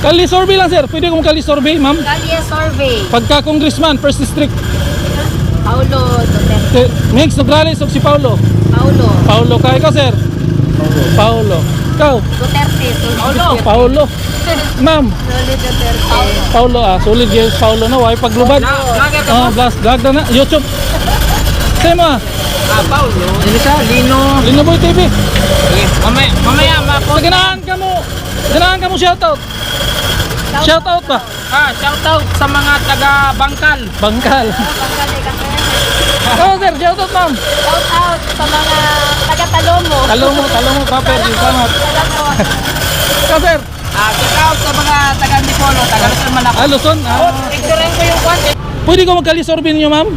Kali survey lang sir, pwede kong kali survey ma'am. Kalye survey. Pagka congressman, first district. Paulo Duterte. Mix Nograles o si Paulo? Paulo. Paulo ka, ikaw sir? Paulo. Ikaw? Duterte. Paulo. Paulo. Ma'am? Solid Duterte. Paulo solid yes, Paulo na, why paglubad? Vlog na na, YouTube. Say mo Paulo. Ini siya, Lino. Lino Boy TV. Mamaya, Ganahan ka mo shoutout. Shoutout pa. Shoutout sa mga taga Bangkal. Bangkal. Ikaw sir, shoutout ma'am. Shout out sa mga taga-Talomo. Talomo, proper, salamat. Ikaw sir. Shoutout sa mga taga Antipolo, taga Luzon man ako. Luzon. Picturein ko yung kwan. Pwede ko magkalisorbe ninyo ma'am?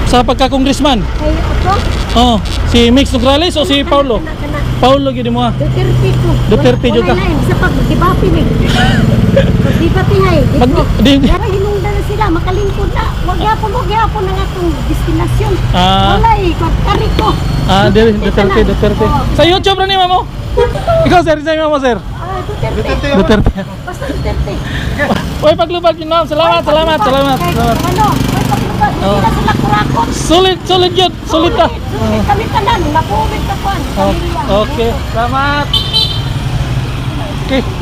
Sa pagka-congressman? Ay, ako? Oh, si Mix Nograles o si Paulo? Paulo gini mo ah. Duterte ko. Duterte jud ka. Wala na, sa pag-debate ni. Pag-debate hay. Pero hinungdan na sila, makalingkod na. Wag yapon ang atong destinasyon. Wala kari ko. Duterte. Sa YouTube na ni mamo. Ikaw sir, sa mo sir. Duterte. Basta Duterte. Oy, paglubag yun ma'am. Salamat. Ano? May paglubad. Hindi na sila kurakot. Solid yun. Solid ka. Kami tanan, napuwid ka pa. Okay. Salamat. Okay.